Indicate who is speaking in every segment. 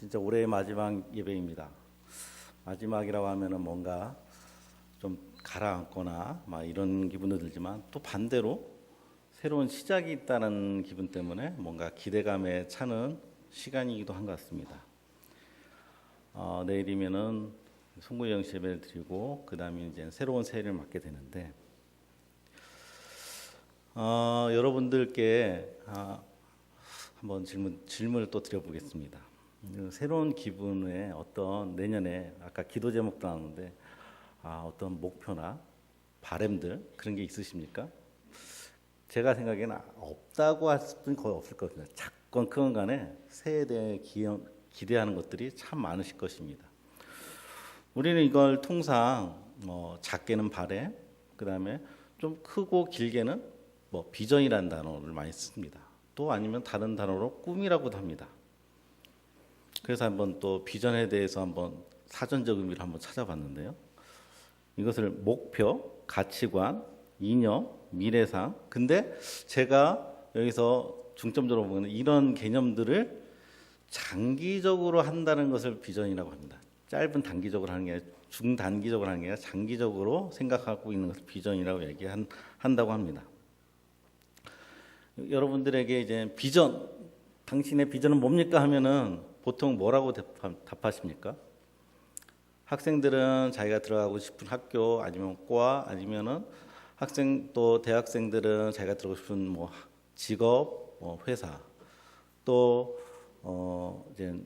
Speaker 1: 진짜 올해의 마지막 예배입니다. 마지막이라고 하면은 뭔가 좀 가라앉거나 막 이런 기분도 들지만 또 반대로 새로운 시작이 있다는 기분 때문에 뭔가 기대감에 차는 시간이기도 한 것 같습니다. 내일이면은 송구의 영시 예배를 드리고 그 다음에 이제 새로운 새해를 맞게 되는데 여러분들께 한번 질문을 또 드려보겠습니다. 새로운 기분에 어떤 내년에 아까 기도 제목도 나왔는데 어떤 목표나 바람들 그런 게 있으십니까? 제가 생각에는 없다고 할 수는 거의 없을 것 같습니다. 작건 크건 간에 새해에 대해 기대하는 것들이 참 많으실 것입니다. 우리는 이걸 통상 작게는 바람, 그 다음에 좀 크고 길게는 비전이라는 단어를 많이 씁니다. 또 아니면 다른 단어로 꿈이라고도 합니다. 그래서 한번 또 비전에 대해서 한번 사전적 의미를 한번 찾아봤는데요. 이것을 목표, 가치관, 이념, 미래상. 근데 제가 여기서 중점적으로 보는 이런 개념들을 장기적으로 한다는 것을 비전이라고 합니다. 짧은 단기적으로 하는 게 아니라 중단기적으로 하는 게 아니라 장기적으로 생각하고 있는 것을 비전이라고 얘기한다고 합니다. 여러분들에게 이제 비전, 당신의 비전은 뭡니까 하면은 보통 뭐라고 답하십니까? 학생들은 자기가 들어가고 싶은 학교 아니면 과 아니면은 또 대학생들은 자기가 들어가고 싶은 직업, 회사 또 이제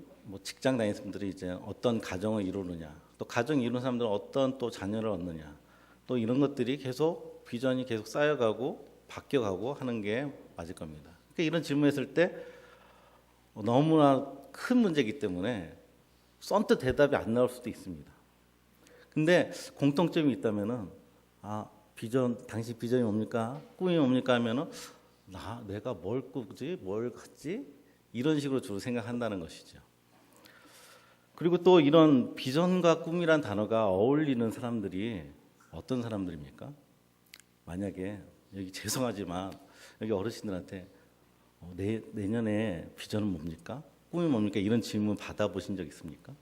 Speaker 1: 직장 다니는 분들이 이제 어떤 가정을 이루느냐 또 가정 이루는 사람들은 어떤 또 자녀를 얻느냐 또 이런 것들이 계속 비전이 계속 쌓여가고 바뀌어가고 하는 게 맞을 겁니다. 그러니까 이런 질문했을 때 너무나 큰 문제이기 때문에 선뜻 대답이 안 나올 수도 있습니다. 근데 공통점이 있다면은 당신 비전이 뭡니까? 꿈이 뭡니까? 하면은 내가 뭘 꾸지? 뭘 갖지? 이런 식으로 주로 생각한다는 것이죠. 그리고 또 이런 비전과 꿈이란 단어가 어울리는 사람들이 어떤 사람들입니까? 만약에 여기 죄송하지만 여기 어르신들한테 내년에 비전은 뭡니까? 꿈이 뭡니까? 이런 질문 받아보신 적 있습니까?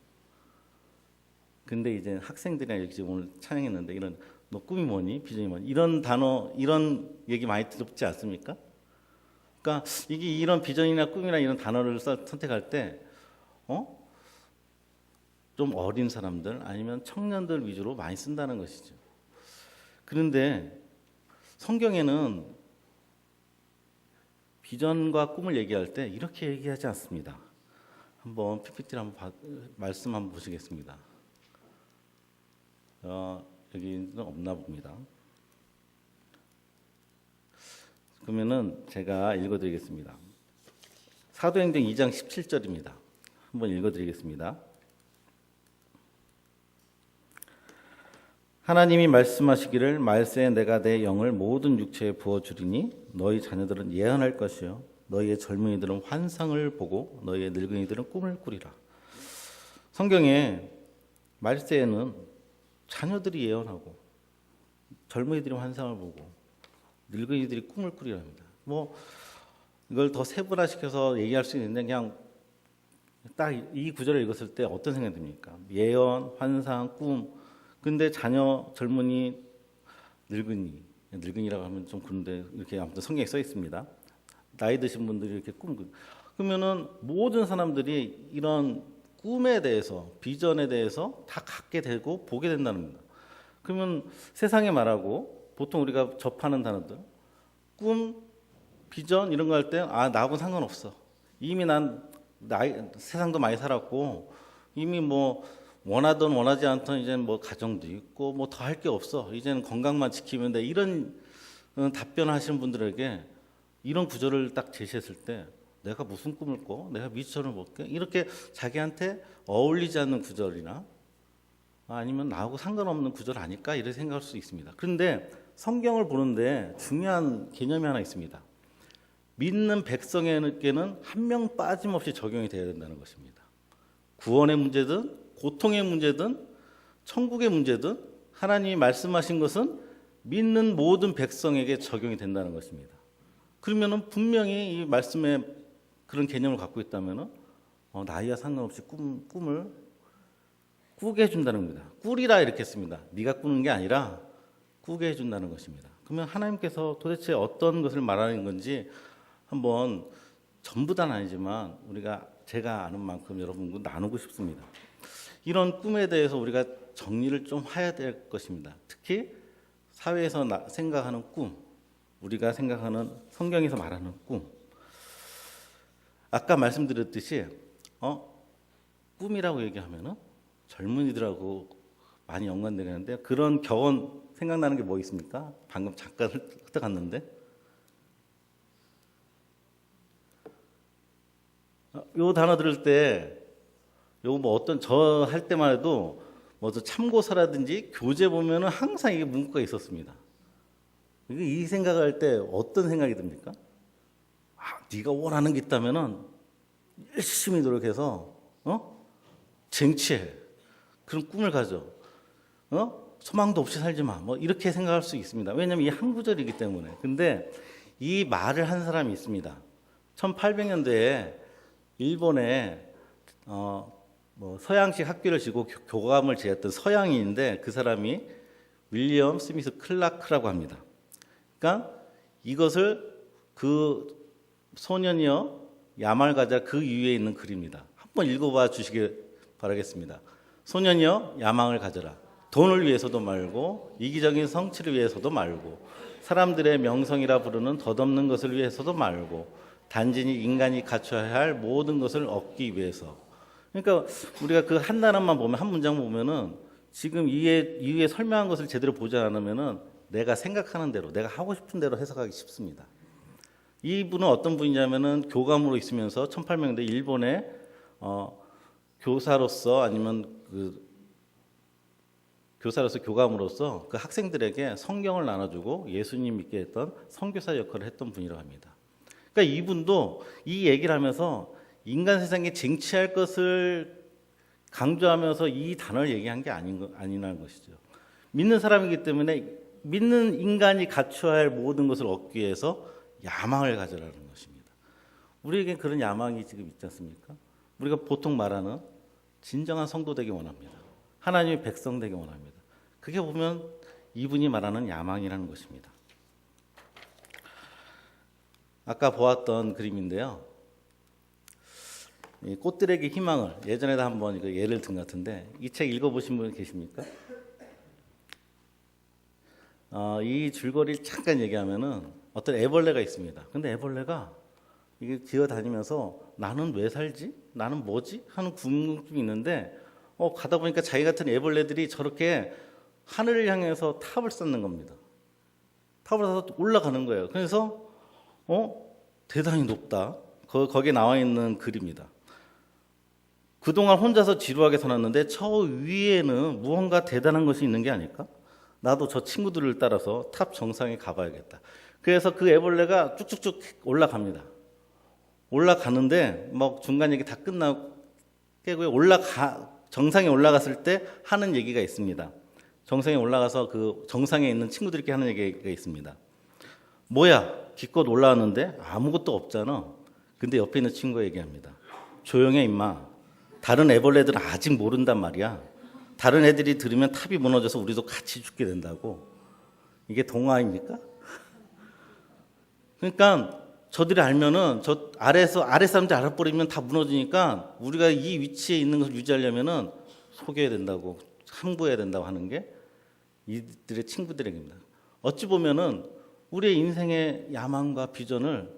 Speaker 1: 근데 이제 학생들이랑 여기 지금 오늘 찬양했는데 너 꿈이 뭐니? 비전이 뭐니? 이런 단어, 이런 얘기 많이 들었지 않습니까? 그러니까 이런 비전이나 꿈이나 이런 단어를 선택할 때, 좀 어린 사람들 아니면 청년들 위주로 많이 쓴다는 것이죠. 그런데 성경에는 비전과 꿈을 얘기할 때 이렇게 얘기하지 않습니다. 한번 PPT를 말씀 한번 보시겠습니다. 여기는 없나 봅니다. 그러면은 제가 읽어드리겠습니다. 사도행전 2장 17절입니다. 한번 읽어드리겠습니다. 하나님이 말씀하시기를 말세에 내가 내 영을 모든 육체에 부어주리니 너희 자녀들은 예언할 것이요 너희의 젊은이들은 환상을 보고 너희의 늙은이들은 꿈을 꾸리라. 성경에 말세에는 자녀들이 예언하고 젊은이들이 환상을 보고 늙은이들이 꿈을 꾸리랍니다. 이걸 더 세분화시켜서 얘기할 수 있는데 그냥 딱 이 구절을 읽었을 때 어떤 생각이 듭니까? 예언, 환상, 꿈. 근데 자녀, 젊은이, 늙은이라고 하면 좀 그런데 이렇게 아무튼 성경에 써 있습니다. 나이 드신 분들이 이렇게 그러면은 모든 사람들이 이런 꿈에 대해서, 비전에 대해서 다 갖게 되고 보게 된다는 겁니다. 그러면 세상에 말하고 보통 우리가 접하는 단어들, 꿈, 비전 이런 거 할 때 나하고는 상관없어. 이미 세상도 많이 살았고 이미 원하든 원하지 않든 이제는 가정도 있고 더 할 게 없어. 이제는 건강만 지키면 돼. 이런 답변하시는 분들에게 이런 구절을 딱 제시했을 때 내가 무슨 꿈을 꿔? 내가 미천을 볼게? 이렇게 자기한테 어울리지 않는 구절이나 아니면 나하고 상관없는 구절 아닐까? 이렇게 생각할 수 있습니다. 그런데 성경을 보는데 중요한 개념이 하나 있습니다. 믿는 백성에게는 한 명 빠짐없이 적용이 돼야 된다는 것입니다. 구원의 문제든 고통의 문제든 천국의 문제든 하나님이 말씀하신 것은 믿는 모든 백성에게 적용이 된다는 것입니다. 그러면은 분명히 이 말씀에 그런 개념을 갖고 있다면은 나이와 상관없이 꿈을 꾸게 해준다는 겁니다. 꾸리라 이렇게 했습니다. 네가 꾸는 게 아니라 꾸게 해준다는 것입니다. 그러면 하나님께서 도대체 어떤 것을 말하는 건지 한번 전부 다는 아니지만 제가 아는 만큼 여러분과 나누고 싶습니다. 이런 꿈에 대해서 우리가 정리를 좀 해야 될 것입니다. 특히 사회에서 생각하는 꿈, 우리가 생각하는 성경에서 말하는 꿈. 아까 말씀드렸듯이 꿈이라고 얘기하면은 젊은이들하고 많이 연관되는데 그런 격언 생각나는 게 뭐 있습니까? 방금 잠깐 흩어갔는데 요 단어 들을 때 요거 뭐 어떤 저 할 때만 해도 뭐 참고서라든지 교재 보면은 항상 이게 문구가 있었습니다. 이 생각을 할 때 어떤 생각이 듭니까? 네가 원하는 게 있다면은 열심히 노력해서 쟁취해. 그런 꿈을 가져. 소망도 없이 살지 마. 뭐 이렇게 생각할 수 있습니다. 왜냐하면 이게 한 구절이기 때문에. 근데 이 말을 한 사람이 있습니다. 1800년대에 일본에 뭐 서양식 학교를 지고 교감을 지었던 서양인인데 그 사람이 윌리엄 스미스 클라크라고 합니다. 그러니까 이것을 그 소년이여 야망을 가자 그 위에 있는 글입니다. 한번 읽어봐 주시길 바라겠습니다. 소년이여 야망을 가져라. 돈을 위해서도 말고 이기적인 성취를 위해서도 말고 사람들의 명성이라 부르는 덧없는 것을 위해서도 말고 단지 인간이 갖춰야 할 모든 것을 얻기 위해서. 그러니까 우리가 그 한 단어만 보면 한 문장 보면은 지금 이에 설명한 것을 제대로 보지 않으면은 내가 생각하는 대로 내가 하고 싶은 대로 해석하기 쉽습니다. 이분은 어떤 분이냐면은 교감으로 있으면서 1800년대 일본의 교사로서 아니면 교사로서 교감으로서 그 학생들에게 성경을 나눠주고 예수님 믿게 했던 선교사 역할을 했던 분이라고 합니다. 그러니까 이분도 이 얘기를 하면서 인간 세상에 쟁취할 것을 강조하면서 이 단어를 얘기한 게 아니라는 것이죠. 믿는 사람이기 때문에 믿는 인간이 갖춰야 할 모든 것을 얻기 위해서 야망을 가져라는 것입니다. 우리에게 그런 야망이 지금 있지 않습니까? 우리가 보통 말하는 진정한 성도 되기 원합니다. 하나님의 백성 되기 원합니다. 그게 보면 이분이 말하는 야망이라는 것입니다. 아까 보았던 그림인데요. 이 꽃들에게 희망을 예전에도 한번 예를 든 것 같은데 이 책 읽어보신 분 계십니까? 이 줄거리를 잠깐 얘기하면은 어떤 애벌레가 있습니다. 근데 애벌레가 이게 기어다니면서 나는 왜 살지? 나는 뭐지? 하는 궁금증이 있는데 가다 보니까 자기 같은 애벌레들이 저렇게 하늘을 향해서 탑을 쌓는 겁니다. 탑을 쌓아서 올라가는 거예요. 그래서 대단히 높다. 거기에 나와 있는 글입니다. 그동안 혼자서 지루하게 살았는데 저 위에는 무언가 대단한 것이 있는 게 아닐까? 나도 저 친구들을 따라서 탑 정상에 가봐야겠다. 그래서 그 애벌레가 쭉쭉쭉 올라갑니다. 올라가는데 뭐 중간 얘기 다 끝나고 깨고요. 정상에 올라갔을 때 하는 얘기가 있습니다. 정상에 올라가서 그 정상에 있는 친구들끼리 하는 얘기가 있습니다. 뭐야? 기껏 올라왔는데 아무것도 없잖아. 근데 옆에 있는 친구가 얘기합니다. 조용해 임마. 다른 애벌레들은 아직 모른단 말이야. 다른 애들이 들으면 탑이 무너져서 우리도 같이 죽게 된다고. 이게 동화입니까? 그러니까 저들이 알면은 저 아래 사람들 알아버리면 다 무너지니까 우리가 이 위치에 있는 것을 유지하려면은 속여야 된다고, 항부해야 된다고 하는 게 이들의 친구들에게입니다. 어찌 보면은 우리의 인생의 야망과 비전을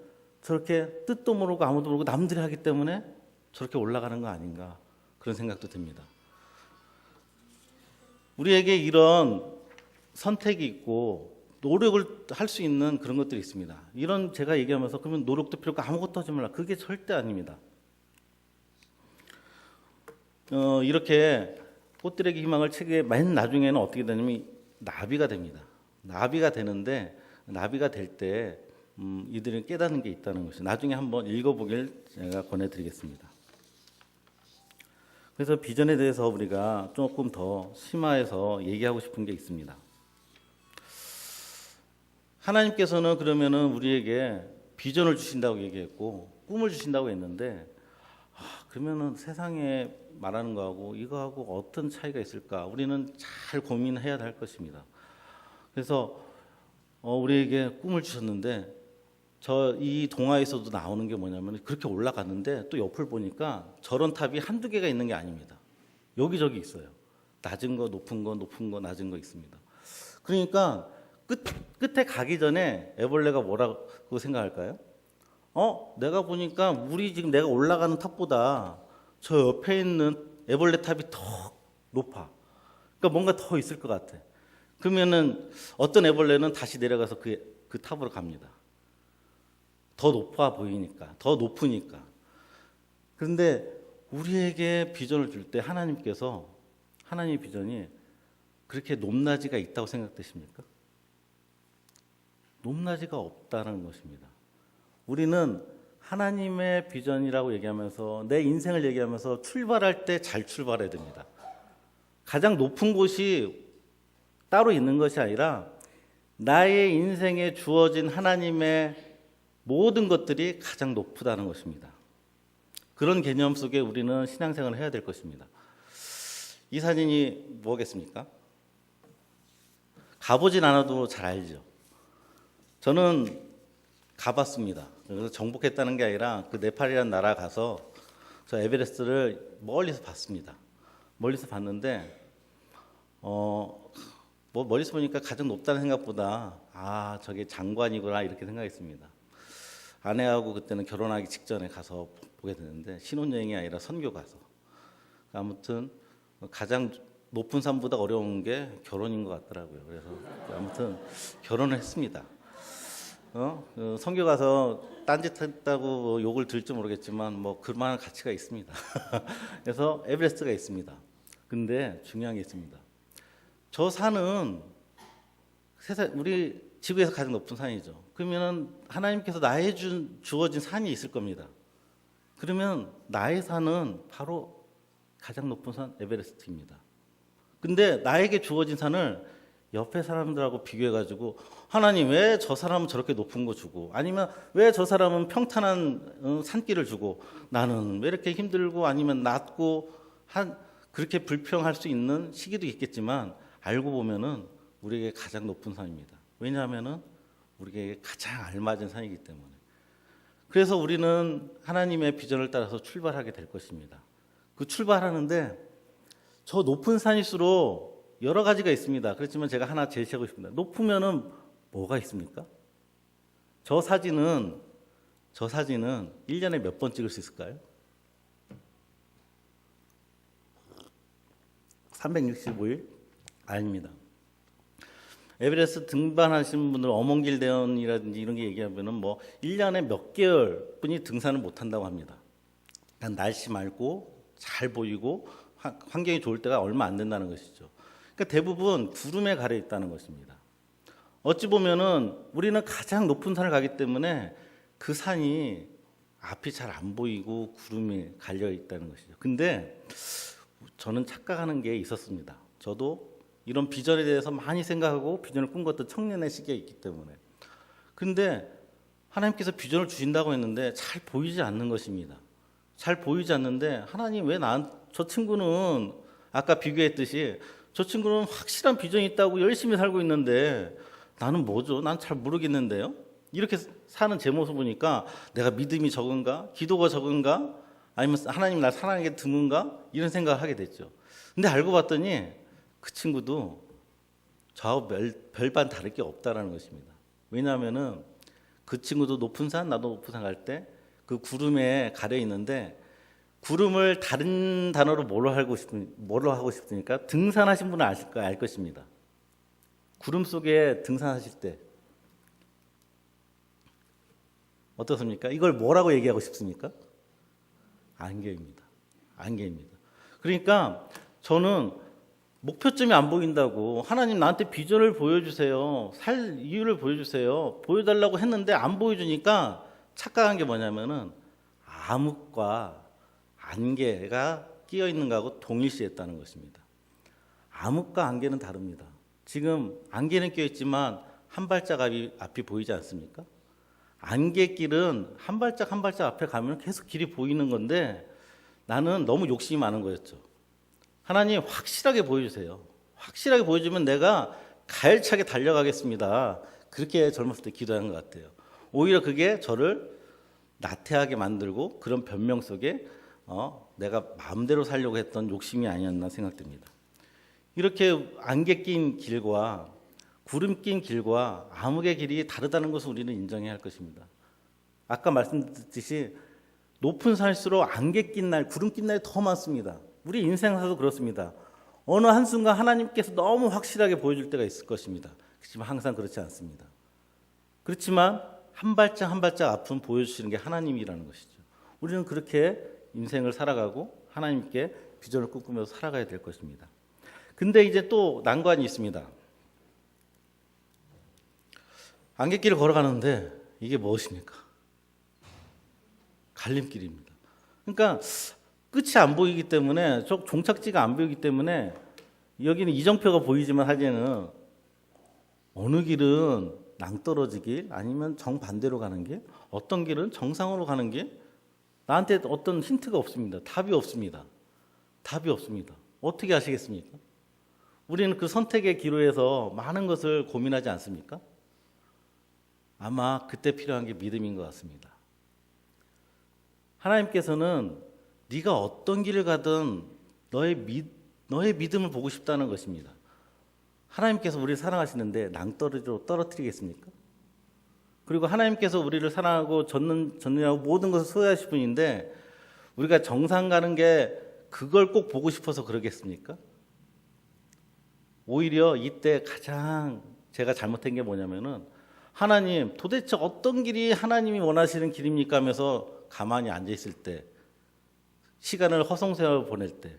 Speaker 1: 저렇게 뜻도 모르고 아무도 모르고 남들이 하기 때문에 저렇게 올라가는 거 아닌가 그런 생각도 듭니다. 우리에게 이런 선택이 있고 노력을 할 수 있는 그런 것들이 있습니다. 이런 제가 얘기하면서 그러면 노력도 필요 없고 아무것도 하지 말라. 그게 절대 아닙니다. 이렇게 꽃들에게 희망을 책의 맨 나중에는 어떻게 되냐면 나비가 됩니다. 나비가 되는데 나비가 될 때 이들은 깨닫는 게 있다는 것이 나중에 한번 읽어보길 제가 권해드리겠습니다. 그래서 비전에 대해서 우리가 조금 더 심화해서 얘기하고 싶은 게 있습니다. 하나님께서는 그러면은 우리에게 비전을 주신다고 얘기했고 꿈을 주신다고 했는데 그러면은 세상에 말하는 거하고 이거하고 어떤 차이가 있을까? 우리는 잘 고민해야 할 것입니다. 그래서 우리에게 꿈을 주셨는데 저 이 동화에서도 나오는 게 뭐냐면 그렇게 올라갔는데 또 옆을 보니까 저런 탑이 한두 개가 있는 게 아닙니다. 여기저기 있어요. 낮은 거, 높은 거, 높은 거, 낮은 거 있습니다. 그러니까 끝에 가기 전에 애벌레가 뭐라고 생각할까요? 내가 보니까 우리 지금 내가 올라가는 탑보다 저 옆에 있는 애벌레 탑이 더 높아. 그러니까 뭔가 더 있을 것 같아. 그러면은 어떤 애벌레는 다시 내려가서 그 탑으로 갑니다. 더 높아 보이니까, 더 높으니까. 그런데 우리에게 비전을 줄 때 하나님께서 하나님의 비전이 그렇게 높낮이가 있다고 생각되십니까? 높낮이가 없다는 것입니다. 우리는 하나님의 비전이라고 얘기하면서 내 인생을 얘기하면서 출발할 때 잘 출발해야 됩니다. 가장 높은 곳이 따로 있는 것이 아니라 나의 인생에 주어진 하나님의 모든 것들이 가장 높다는 것입니다. 그런 개념 속에 우리는 신앙생활을 해야 될 것입니다. 이 사진이 뭐겠습니까? 가보진 않아도 잘 알죠. 저는 가봤습니다. 그래서 정복했다는 게 아니라 그 네팔이라는 나라 가서 저 에베레스트를 멀리서 봤습니다. 멀리서 봤는데 뭐 멀리서 보니까 가장 높다는 생각보다 저게 장관이구나 이렇게 생각했습니다. 아내하고 그때는 결혼하기 직전에 가서 보게 되는데 신혼여행이 아니라 선교 가서 아무튼 가장 높은 산보다 어려운 게 결혼인 것 같더라고요. 그래서 아무튼 결혼을 했습니다. 선교 가서 딴짓했다고 욕을 들을지 모르겠지만 뭐 그만한 가치가 있습니다. 그래서 에베레스트가 있습니다. 근데 중요한 게 있습니다. 저 산은 우리 지구에서 가장 높은 산이죠. 그러면 하나님께서 나에 주어진 산이 있을 겁니다. 그러면 나의 산은 바로 가장 높은 산 에베레스트입니다. 근데 나에게 주어진 산을 옆에 사람들하고 비교해가지고 하나님 왜 저 사람은 저렇게 높은 거 주고 아니면 왜 저 사람은 평탄한 산길을 주고 나는 왜 이렇게 힘들고 아니면 낮고 그렇게 불평할 수 있는 시기도 있겠지만 알고 보면은 우리에게 가장 높은 산입니다. 왜냐하면은 우리에게 가장 알맞은 산이기 때문에. 그래서 우리는 하나님의 비전을 따라서 출발하게 될 것입니다. 그 출발하는데 저 높은 산일수록 여러 가지가 있습니다. 그렇지만 제가 하나 제시하고 싶습니다. 높으면은 뭐가 있습니까? 저 사진은 1년에 몇 번 찍을 수 있을까요? 365일? 아닙니다. 에베레스트 등반하신 분들 어몽길 대원이라든지 이런 게 얘기하면은 뭐 1년에 몇 개월 뿐이 등산을 못 한다고 합니다. 그러니까 날씨 맑고 잘 보이고 환경이 좋을 때가 얼마 안 된다는 것이죠. 그러니까 대부분 구름에 가려 있다는 것입니다. 어찌 보면은 우리는 가장 높은 산을 가기 때문에 그 산이 앞이 잘 안 보이고 구름에 갈려 있다는 것이죠. 근데 저는 착각하는 게 있었습니다. 저도 이런 비전에 대해서 많이 생각하고 비전을 꿈꿨던 청년의 시기에 있기 때문에. 근데 하나님께서 비전을 주신다고 했는데 잘 보이지 않는 것입니다. 잘 보이지 않는데 하나님 왜 저 친구는 아까 비교했듯이 저 친구는 확실한 비전이 있다고 열심히 살고 있는데 나는 뭐죠? 난 잘 모르겠는데요. 이렇게 사는 제 모습 보니까 내가 믿음이 적은가? 기도가 적은가? 아니면 하나님 날 사랑하기 드문가? 이런 생각을 하게 됐죠. 근데 알고 봤더니 그 친구도 저하고 별반 다를 게 없다라는 것입니다. 왜냐하면은 그 친구도 높은 산, 나도 높은 산 갈 때 그 구름에 가려 있는데 구름을 다른 단어로 뭐로 하고 싶으니까 등산하신 분은 알 것입니다. 구름 속에 등산하실 때 어떻습니까? 이걸 뭐라고 얘기하고 싶습니까? 안개입니다. 안개입니다. 그러니까 저는 목표점이 안 보인다고 하나님 나한테 비전을 보여주세요. 살 이유를 보여주세요. 보여달라고 했는데 안 보여주니까 착각한 게 뭐냐면은 암흑과 안개가 끼어 있는 거하고 동일시했다는 것입니다. 암흑과 안개는 다릅니다. 지금 안개는 끼어 있지만 한 발짝 앞이 보이지 않습니까? 안개길은 한 발짝 한 발짝 앞에 가면 계속 길이 보이는 건데 나는 너무 욕심이 많은 거였죠. 하나님 확실하게 보여주세요. 확실하게 보여주면 내가 가열차게 달려가겠습니다. 그렇게 젊었을 때 기도한 것 같아요. 오히려 그게 저를 나태하게 만들고 그런 변명 속에 내가 마음대로 살려고 했던 욕심이 아니었나 생각됩니다. 이렇게 안개 낀 길과 구름 낀 길과 암흑의 길이 다르다는 것을 우리는 인정해야 할 것입니다. 아까 말씀드렸듯이 높은 산일수록 안개 낀 날, 구름 낀 날이 더 많습니다. 우리 인생에서도 그렇습니다. 어느 한순간 하나님께서 너무 확실하게 보여줄 때가 있을 것입니다. 그렇지만 항상 그렇지 않습니다. 그렇지만 한 발짝 한 발짝 앞은 보여주시는 게 하나님이라는 것이죠. 우리는 그렇게 인생을 살아가고 하나님께 비전을 꿈꾸면서 살아가야 될 것입니다. 근데 이제 또 난관이 있습니다. 안갯길을 걸어가는데 이게 무엇입니까? 갈림길입니다. 그러니까 끝이 안 보이기 때문에, 종착지가 안 보이기 때문에 여기는 이정표가 보이지만 하기에는 어느 길은 낭떠러지 길, 아니면 정반대로 가는 길, 어떤 길은 정상으로 가는 길, 나한테 어떤 힌트가 없습니다. 답이 없습니다. 답이 없습니다. 어떻게 하시겠습니까? 우리는 그 선택의 기로에서 많은 것을 고민하지 않습니까? 아마 그때 필요한 게 믿음인 것 같습니다. 하나님께서는 네가 어떤 길을 가든 너의 믿음을 보고 싶다는 것입니다. 하나님께서 우리를 사랑하시는데 낭떠러지로 떨어뜨리겠습니까? 그리고 하나님께서 우리를 사랑하고 전능하고 모든 것을 소유하실 분인데 우리가 정상 가는 게 그걸 꼭 보고 싶어서 그러겠습니까? 오히려 이때 가장 제가 잘못한 게 뭐냐면은, 하나님 도대체 어떤 길이 하나님이 원하시는 길입니까 하면서 가만히 앉아있을 때, 시간을 허송세월 보낼 때,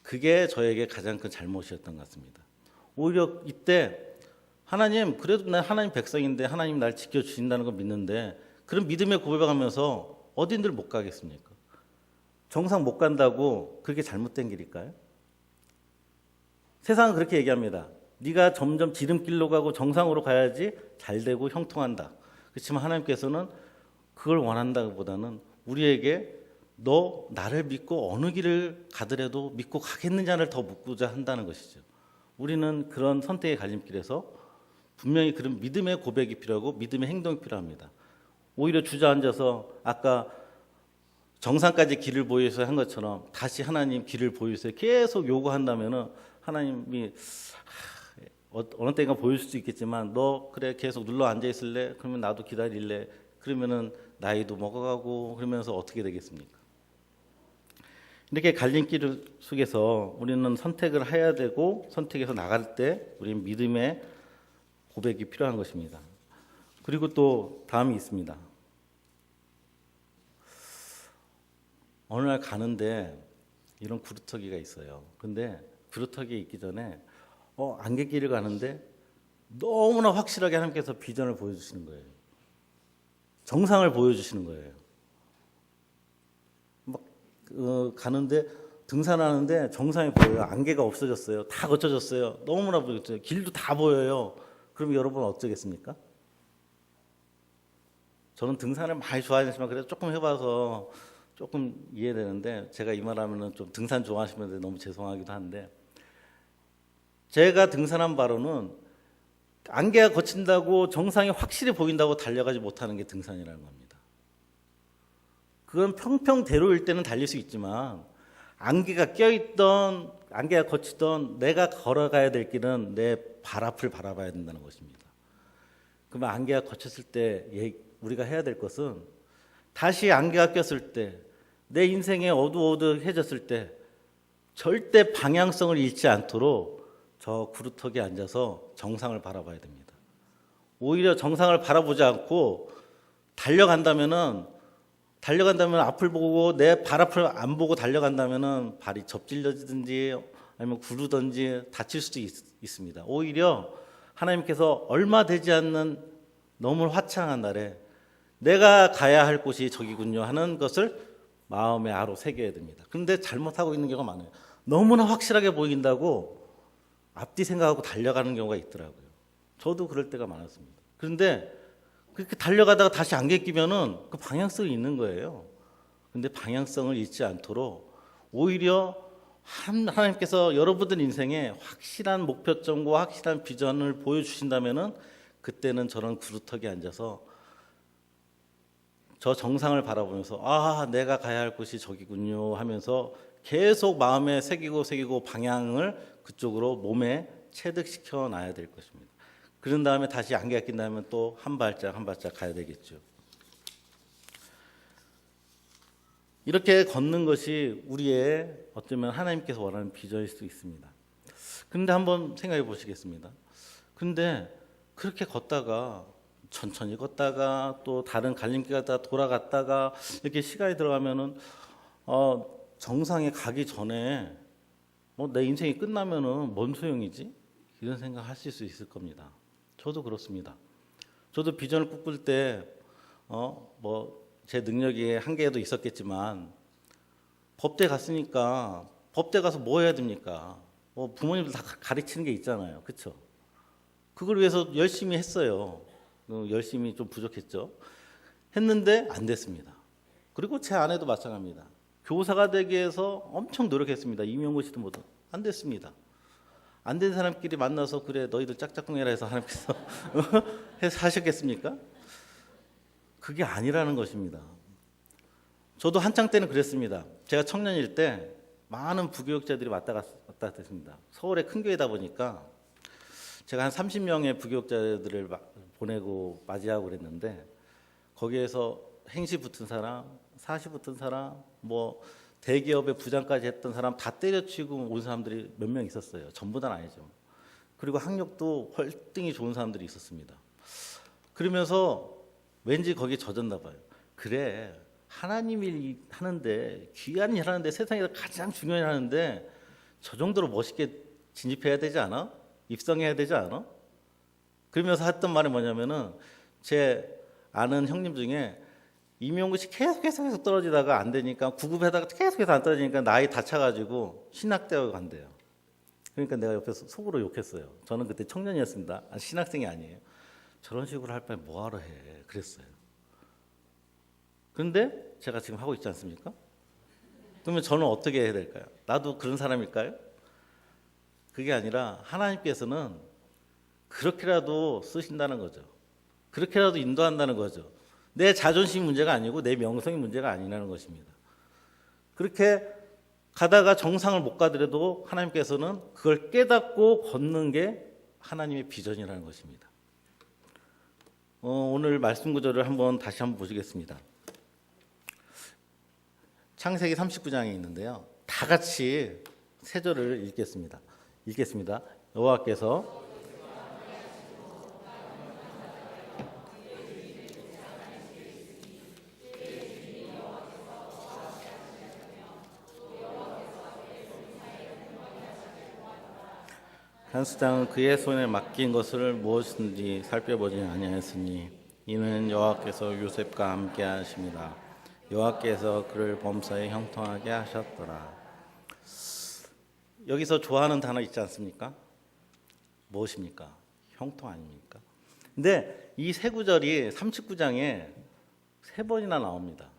Speaker 1: 그게 저에게 가장 큰 잘못이었던 것 같습니다. 오히려 이때 하나님, 그래도 난 하나님 백성인데 하나님 날 지켜주신다는 걸 믿는데, 그런 믿음의 고백하면서 어딘들 못 가겠습니까? 정상 못 간다고 그게 잘못된 길일까요? 세상은 그렇게 얘기합니다. 네가 점점 지름길로 가고 정상으로 가야지 잘 되고 형통한다. 그렇지만 하나님께서는 그걸 원한다기보다는 우리에게 너 나를 믿고 어느 길을 가더라도 믿고 가겠느냐를 더 묻고자 한다는 것이죠. 우리는 그런 선택의 갈림길에서 분명히 그런 믿음의 고백이 필요하고 믿음의 행동이 필요합니다. 오히려 주저앉아서 아까 정상까지 길을 보여주세요 한 것처럼 다시 하나님 길을 보여주세요 계속 요구한다면은 하나님이 어느 때인가 보여줄 수 있겠지만 너 그래 계속 눌러 앉아 있을래? 그러면 나도 기다릴래? 그러면은 나이도 먹어가고 그러면서 어떻게 되겠습니까? 이렇게 갈림길 속에서 우리는 선택을 해야 되고 선택해서 나갈 때 우리는 믿음의 고백이 필요한 것입니다. 그리고 또 다음이 있습니다. 어느 날 가는데 이런 구루터기가 있어요. 근데 구루터기 있기 전에 안갯길을 가는데 너무나 확실하게 하나님께서 비전을 보여주시는 거예요. 정상을 보여주시는 거예요. 막 가는데 등산하는데 정상이 보여요. 안개가 없어졌어요. 다 거쳐졌어요. 너무나 보였어요. 길도 다 보여요. 그럼 여러분 어쩌겠습니까? 저는 등산을 많이 좋아하지만 그래도 조금 해봐서 조금 이해되는데, 제가 이 말하면은 좀 등산 좋아하시는 분들 너무 죄송하기도 한데, 제가 등산한 바로는 안개가 거친다고 정상이 확실히 보인다고 달려가지 못하는 게 등산이라는 겁니다. 그건 평평대로일 때는 달릴 수 있지만 안개가 껴있던 안개가 거치던 내가 걸어가야 될 길은 내 발 앞을 바라봐야 된다는 것입니다. 그러면 안개가 거쳤을 때 우리가 해야 될 것은 다시 안개가 꼈을 때 내 인생에 어두어두해졌을 때 절대 방향성을 잃지 않도록 저 구루터기에 앉아서 정상을 바라봐야 됩니다. 오히려 정상을 바라보지 않고 달려간다면은 앞을 보고 내 발 앞을 안 보고 달려간다면은 발이 접질러지든지 아니면 구르든지 다칠 수도 있습니다. 오히려 하나님께서 얼마 되지 않는 너무 화창한 날에 내가 가야 할 곳이 저기군요 하는 것을 마음의 아로 새겨야 됩니다. 그런데 잘못하고 있는 경우가 많아요. 너무나 확실하게 보인다고 앞뒤 생각하고 달려가는 경우가 있더라고요. 저도 그럴 때가 많았습니다. 그런데 그렇게 달려가다가 다시 안개 끼면은 그 방향성이 있는 거예요. 근데 방향성을 잃지 않도록 오히려 하나님께서 여러분들 인생에 확실한 목표점과 확실한 비전을 보여주신다면은 그때는 저런 구루터기에 앉아서 저 정상을 바라보면서 아, 내가 가야 할 곳이 저기군요 하면서 계속 마음에 새기고 방향을 그쪽으로 몸에 체득시켜 놔야 될 것입니다. 그런 다음에 다시 안개가 낀다면 또 한 발짝 가야 되겠죠. 이렇게 걷는 것이 우리의 어쩌면 하나님께서 원하는 비전일 수 있습니다. 그런데 한번 생각해 보시겠습니다. 그런데 그렇게 걷다가 천천히 걷다가 또 다른 갈림길 갔다가 돌아갔다가 이렇게 시간이 들어가면은 정상에 가기 전에 내 인생이 끝나면은 뭔 소용이지? 이런 생각 하실 수 있을 겁니다. 저도 그렇습니다. 저도 비전을 꿈꿀 때 제 능력이 한계도 있었겠지만 법대 갔으니까 법대 가서 뭐 해야 됩니까? 부모님들 다 가르치는 게 있잖아요. 그렇죠? 그걸 위해서 열심히 했어요. 열심히 좀 부족했죠. 했는데 안 됐습니다. 그리고 제 아내도 마찬가지입니다. 교사가 되기 위해서 엄청 노력했습니다. 임용고 시도 모두 안 됐습니다. 안 된 사람끼리 만나서 그래 너희들 짝짝꿍 해라 해서 하나님께서 해서 하셨겠습니까? 그게 아니라는 것입니다. 저도 한창 때는 그랬습니다. 제가 청년일 때 많은 부교육자들이 왔다 갔다 했습니다. 서울에 큰 교회다 보니까 제가 한 30명의 부교육자들을 보내고 맞이하고 그랬는데 거기에서 행시 붙은 사람, 사시 붙은 사람, 대기업의 부장까지 했던 사람 다 때려치고 온 사람들이 몇 명 있었어요. 전부 다는 아니죠. 그리고 학력도 월등히 좋은 사람들이 있었습니다. 그러면서 왠지 거기에 젖었나 봐요. 그래, 하나님이 하는데 귀한 일 하는데 세상에서 가장 중요한 일 하는데 저 정도로 멋있게 진입해야 되지 않아? 입성해야 되지 않아? 그러면서 했던 말이 뭐냐면은 제 아는 형님 중에 임용고시 계속 떨어지다가 안 되니까 구급하다가 계속해서 안 떨어지니까 나이 다 차가지고 신학대학을 간대요. 그러니까 내가 옆에서 속으로 욕했어요. 저는 그때 청년이었습니다. 신학생이 아니에요. 저런 식으로 할 바에 뭐하러 해 그랬어요. 그런데 제가 지금 하고 있지 않습니까? 그러면 저는 어떻게 해야 될까요? 나도 그런 사람일까요? 그게 아니라 하나님께서는 그렇게라도 쓰신다는 거죠. 그렇게라도 인도한다는 거죠. 내 자존심 문제가 아니고 내 명성이 문제가 아니라는 것입니다. 그렇게 가다가 정상을 못 가더라도 하나님께서는 그걸 깨닫고 걷는 게 하나님의 비전이라는 것입니다. 오늘 말씀 구절을 다시 한번 보시겠습니다. 창세기 39장에 있는데요. 다 같이 세 절을 읽겠습니다. 여호와께서 간수장은 그의 손에 맡긴 것을 무엇인지 살펴보지 아니하였으니 이는 여호와께서 요셉과 함께 하심이라. 여호와께서 그를 범사에 형통하게 하셨더라. 여기서 좋아하는 단어 있지 않습니까? 무엇입니까? 형통 아닙니까? 근데 이 세 구절이 39장에 세 번이나 나옵니다.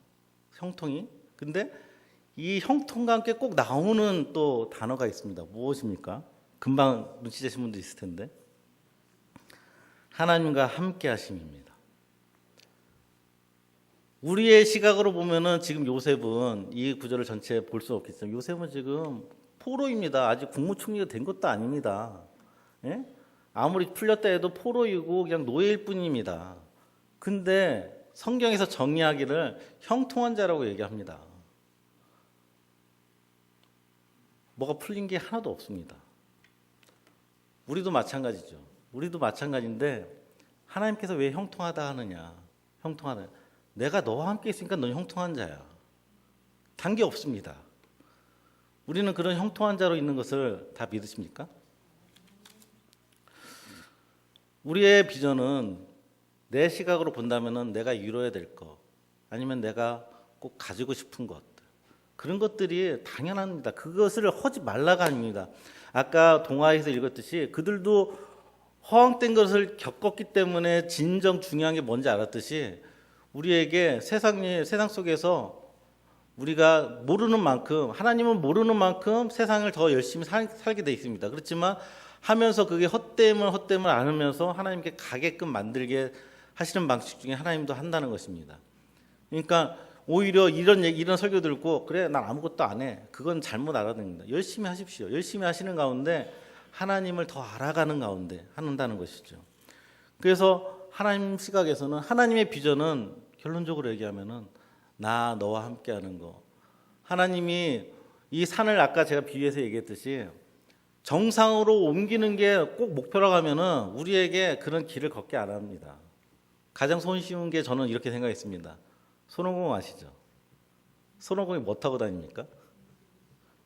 Speaker 1: 형통이. 근데 이 형통과 함께 꼭 나오는 또 단어가 있습니다. 무엇입니까? 금방 눈치채신 분도 있을 텐데 하나님과 함께 하심입니다. 우리의 시각으로 보면은 지금 요셉은 이 구절을 전체 볼 수 없겠지만 요셉은 지금 포로입니다. 아직 국무총리가 된 것도 아닙니다. 예? 아무리 풀렸다 해도 포로이고 그냥 노예일 뿐입니다. 근데 성경에서 정의하기를 형통한 자라고 얘기합니다. 뭐가 풀린 게 하나도 없습니다. 우리도 마찬가지죠. 우리도 마찬가지인데 하나님께서 왜 형통하다 하느냐? 형통하다. 내가 너와 함께 있으니까 넌 형통한 자야. 단계 없습니다. 우리는 그런 형통한 자로 있는 것을 다 믿으십니까? 우리의 비전은 내 시각으로 본다면은 내가 이뤄야 될 것, 아니면 내가 꼭 가지고 싶은 것, 그런 것들이 당연합니다. 그것을 하지 말라가 아닙니다. 아까 동화에서 읽었듯이 그들도 허황된 것을 겪었기 때문에 진정 중요한 게 뭔지 알았듯이 우리에게 세상 속에서 우리가 모르는 만큼, 하나님은 모르는 만큼 세상을 더 열심히 살게 돼 있습니다. 그렇지만 하면서 그게 헛됨을 안으면서 하나님께 가게끔 만들게 하시는 방식 중에 하나님도 한다는 것입니다. 그러니까 오히려 이런 설교 듣고 그래 난 아무것도 안 해. 그건 잘못 알아듣는다. 열심히 하십시오. 열심히 하시는 가운데 하나님을 더 알아가는 가운데 한다는 것이죠. 그래서 하나님 시각에서는 하나님의 비전은 결론적으로 얘기하면은 나 너와 함께하는 거. 하나님이 이 산을 아까 제가 비유해서 얘기했듯이 정상으로 옮기는 게 꼭 목표라고 하면은 우리에게 그런 길을 걷게 안 합니다. 가장 손쉬운 게 저는 이렇게 생각했습니다. 손오공 아시죠? 손오공이 뭐 타고 다닙니까?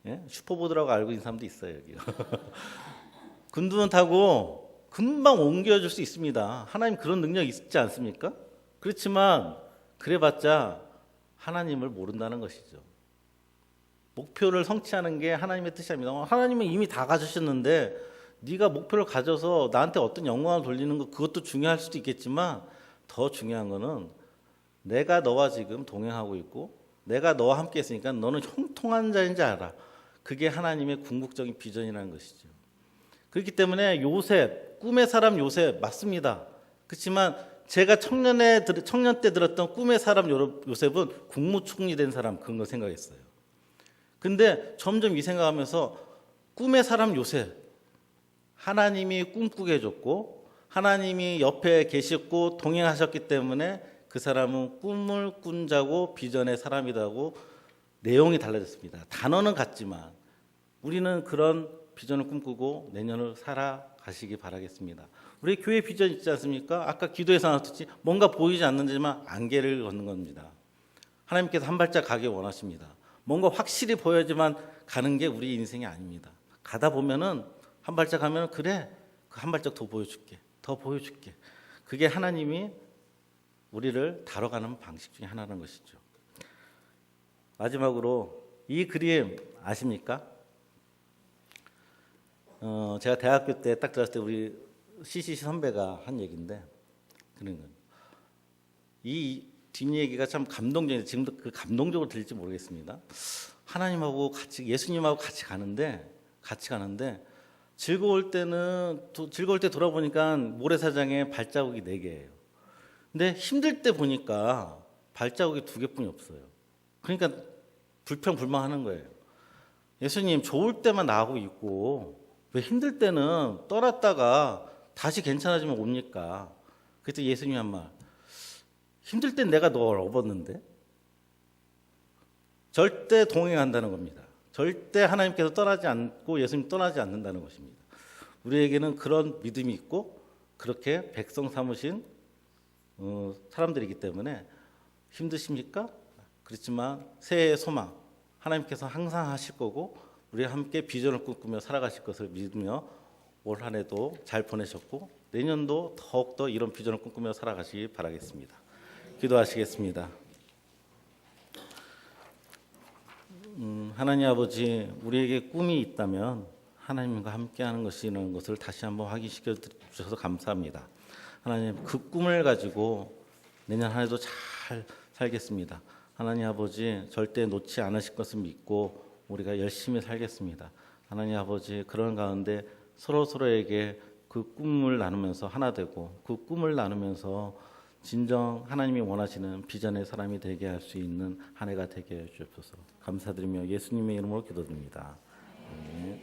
Speaker 1: 예? 슈퍼보드라고 알고 있는 사람도 있어요 여기. 근두는 타고 금방 옮겨줄 수 있습니다. 하나님 그런 능력이 있지 않습니까? 그렇지만 그래봤자 하나님을 모른다는 것이죠. 목표를 성취하는 게 하나님의 뜻이 아닙니다. 하나님은 이미 다 가지셨는데 네가 목표를 가져서 나한테 어떤 영광을 돌리는 것 그것도 중요할 수도 있겠지만 더 중요한 거는 내가 너와 지금 동행하고 있고 내가 너와 함께 했으니까 너는 형통한 자인지 알아. 그게 하나님의 궁극적인 비전이라는 것이죠. 그렇기 때문에 요셉, 꿈의 사람 요셉 맞습니다. 그렇지만 제가 청년 때 들었던 꿈의 사람 요셉은 국무총리 된 사람 그런 걸 생각했어요. 근데 점점 이 생각하면서 꿈의 사람 요셉 하나님이 꿈꾸게 해줬고 하나님이 옆에 계셨고 동행하셨기 때문에 그 사람은 꿈을 꾼 자고 비전의 사람이라고 내용이 달라졌습니다. 단어는 같지만 우리는 그런 비전을 꿈꾸고 내년을 살아가시기 바라겠습니다. 우리 교회 비전 있지 않습니까? 아까 기도에서 나왔듯이 뭔가 보이지 않는지만 안개를 걷는 겁니다. 하나님께서 한 발짝 가길 원하십니다. 뭔가 확실히 보여야지만 가는 게 우리 인생이 아닙니다. 가다 보면은 한 발짝 가면 그래 그 한 발짝 더 보여줄게. 그게 하나님이 우리를 다뤄가는 방식 중에 하나라는 것이죠. 마지막으로 이 그림 아십니까? 제가 대학교 때 딱 들었을 때 우리 CCC 선배가 한 얘기인데 그런 건 이 뒷얘기가 참 감동적인데 지금도 그 감동적으로 들릴지 모르겠습니다. 하나님하고 같이 예수님하고 같이 가는데 즐거울 때 돌아보니까 모래사장에 발자국이 4개예요. 근데 힘들 때 보니까 발자국이 2개뿐이 없어요. 그러니까 불평불만하는 거예요. 예수님 좋을 때만 나하고 있고 왜 힘들 때는 떠났다가 다시 괜찮아지면 옵니까? 그때 예수님이 한 말, 힘들 땐 내가 널 업었는데 절대 동행한다는 겁니다. 절대 하나님께서 떠나지 않고 예수님 떠나지 않는다는 것입니다. 우리에게는 그런 믿음이 있고 그렇게 백성 삼으신 사람들이기 때문에 힘드십니까? 그렇지만 새해의 소망 하나님께서 항상 하실 거고 우리와 함께 비전을 꿈꾸며 살아가실 것을 믿으며 올 한 해도 잘 보내셨고 내년도 더욱더 이런 비전을 꿈꾸며 살아가시기 바라겠습니다. 기도하시겠습니다. 하나님 아버지 우리에게 꿈이 있다면 하나님과 함께하는 것이라는 것을 다시 한번 확인시켜 주셔서 감사합니다. 하나님 그 꿈을 가지고 내년 한 해도 잘 살겠습니다. 하나님 아버지 절대 놓지 않으실 것을 믿고 우리가 열심히 살겠습니다. 하나님 아버지 그런 가운데 서로에게 그 꿈을 나누면서 하나 되고 그 꿈을 나누면서 진정 하나님이 원하시는 비전의 사람이 되게 할 수 있는 한 해가 되게 해 주옵소서. 감사드리며 예수님의 이름으로 기도드립니다. 아멘.